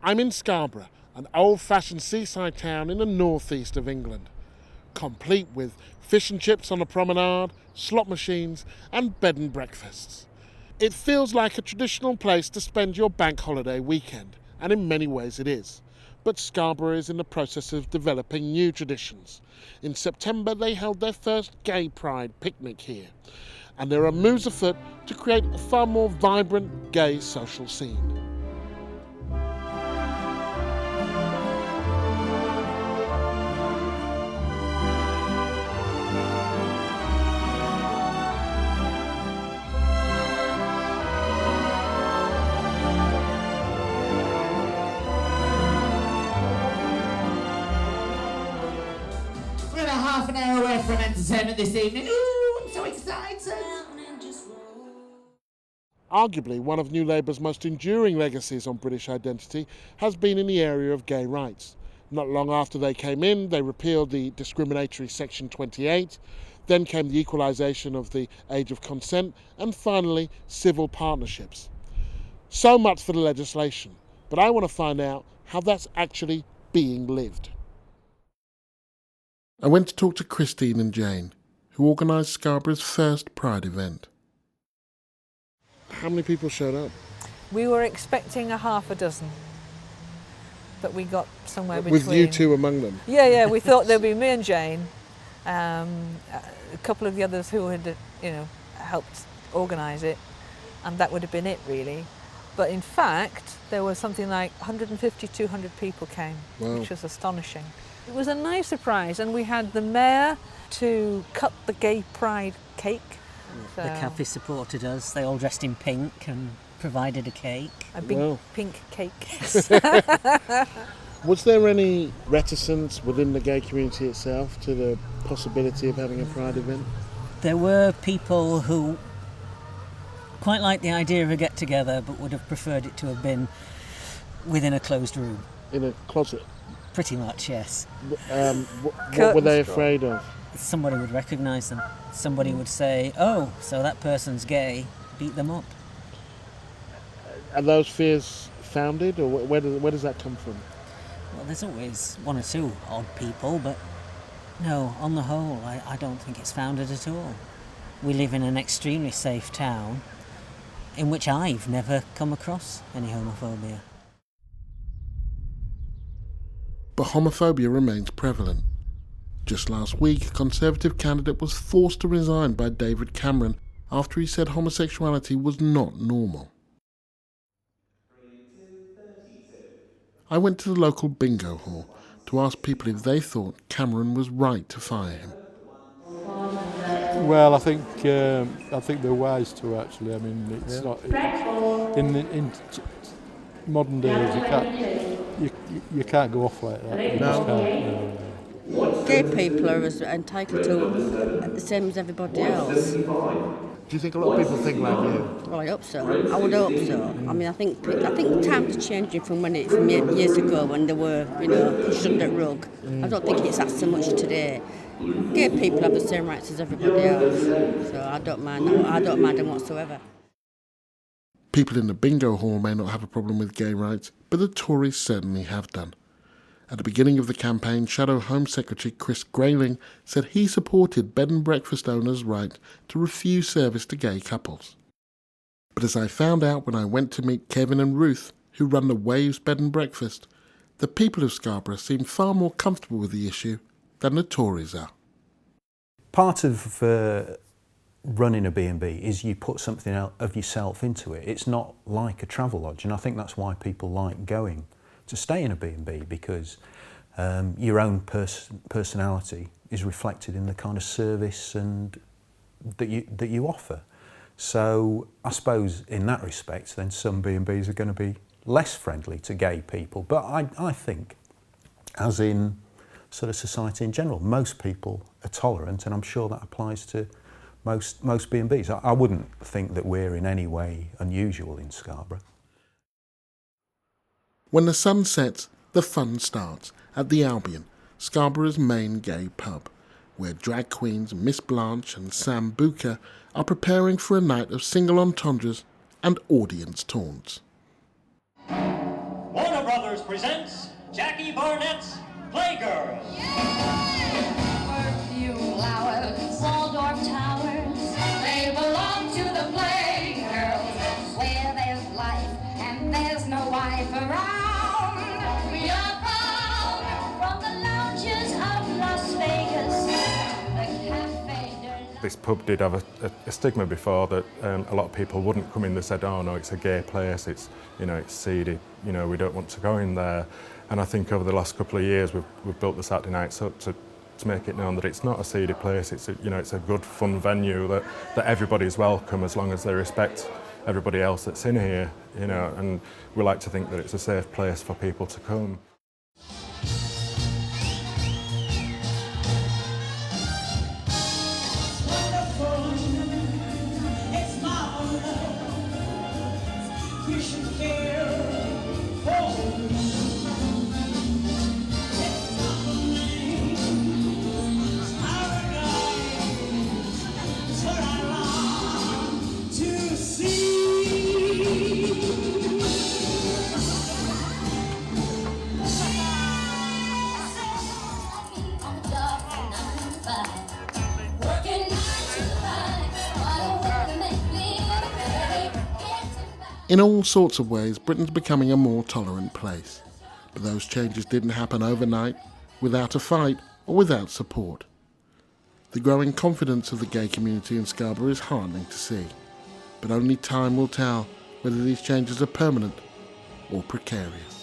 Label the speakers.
Speaker 1: I'm in Scarborough, an old-fashioned seaside town in the northeast of England, complete with fish and chips on the promenade, slot machines and bed and breakfasts. It feels like a traditional place to spend your bank holiday weekend, and in many ways it is. But Scarborough is in the process of developing new traditions. In September they held their first Gay Pride picnic here, and there are moves afoot to create a far more vibrant gay social scene.
Speaker 2: We're about half an hour away from entertainment this evening. Ooh, I'm so excited!
Speaker 1: Arguably, one of New Labour's most enduring legacies on British identity has been in the area of gay rights. Not long after they came in, they repealed the discriminatory Section 28, then came the equalisation of the age of consent, and finally, civil partnerships. So much for the legislation, but I want to find out how that's actually being lived. I went to talk to Christine and Jane, who organised Scarborough's first Pride event. How many people showed up?
Speaker 3: We were expecting a half a dozen, but we got somewhere between.
Speaker 1: With you two among them?
Speaker 3: Yeah, we thought there'd be me and Jane, a couple of the others who had, helped organise it, and that would have been it really. But in fact, there was something like 150, 200 people came,
Speaker 1: wow,
Speaker 3: which was astonishing. It was a nice surprise, and we had the mayor to cut the Gay Pride cake. So
Speaker 4: the cafe supported us. They all dressed in pink and provided a cake.
Speaker 3: A big pink cake.
Speaker 1: Was there any reticence within the gay community itself to the possibility of having a Pride event?
Speaker 4: There were people who quite liked the idea of a get-together, but would have preferred it to have been within a closed room.
Speaker 1: In a closet?
Speaker 4: Pretty much, yes.
Speaker 1: What were they afraid of?
Speaker 4: Somebody would recognise them. Somebody would say, oh, so that person's gay, beat them up.
Speaker 1: Are those fears founded, or where does that come from?
Speaker 4: Well, there's always one or two odd people, but no, on the whole, I don't think it's founded at all. We live in an extremely safe town in which I've never come across any homophobia.
Speaker 1: But homophobia remains prevalent. Just last week, a Conservative candidate was forced to resign by David Cameron after he said homosexuality was not normal. I went to the local bingo hall to ask people if they thought Cameron was right to fire him.
Speaker 5: Well, I think they're wise to, actually. I mean, it's not in modern days. You can't go off like that.
Speaker 1: No.
Speaker 6: Gay people are entitled to the same as everybody else.
Speaker 1: Do you think a lot of people think like you?
Speaker 6: Well, I hope so. I would hope so. I mean, I think times are changing from years ago when they were, pushed under the rug. I don't think it's that so much today. Gay people have the same rights as everybody else, so I don't mind them whatsoever.
Speaker 1: People in the bingo hall may not have a problem with gay rights, but the Tories certainly have done. At the beginning of the campaign, Shadow Home Secretary Chris Grayling said he supported bed and breakfast owners' right to refuse service to gay couples. But as I found out when I went to meet Kevin and Ruth, who run the Waves Bed and Breakfast, the people of Scarborough seem far more comfortable with the issue than the Tories are.
Speaker 7: Part of running a B&B is you put something of yourself into it. It's not like a travel lodge, and I think that's why people like going to stay in a B&B, because your own personality is reflected in the kind of service and that you offer. So I suppose in that respect, then some B&Bs are going to be less friendly to gay people. But I think, as in sort of society in general, most people are tolerant, and I'm sure that applies to most B&Bs. I wouldn't think that we're in any way unusual in Scarborough.
Speaker 1: When the sun sets, the fun starts at the Albion, Scarborough's main gay pub, where drag queens Miss Blanche and Sam Buca are preparing for a night of single entendres and audience taunts.
Speaker 8: Warner Brothers presents Jackie Barnett's Playgirl.
Speaker 9: Perfume flowers, Waldorf towers, they belong to the Playgirls, where there's life and there's no wife around. We are proud from the lounges of Las Vegas, the Cafe de la...
Speaker 10: This pub did have a stigma before that a lot of people wouldn't come in. They said, oh no, it's a gay place, it's, you know, it's seedy, you know, we don't want to go in there. And I think over the last couple of years we've built the Saturday nights up to make it known that it's not a seedy place, it's a, you know, it's a good fun venue that everybody's welcome as long as they respect everybody else that's in here, you know, and we like to think that it's a safe place for people to come.
Speaker 1: In all sorts of ways, Britain's becoming a more tolerant place. But those changes didn't happen overnight, without a fight or without support. The growing confidence of the gay community in Scarborough is heartening to see. But only time will tell whether these changes are permanent or precarious.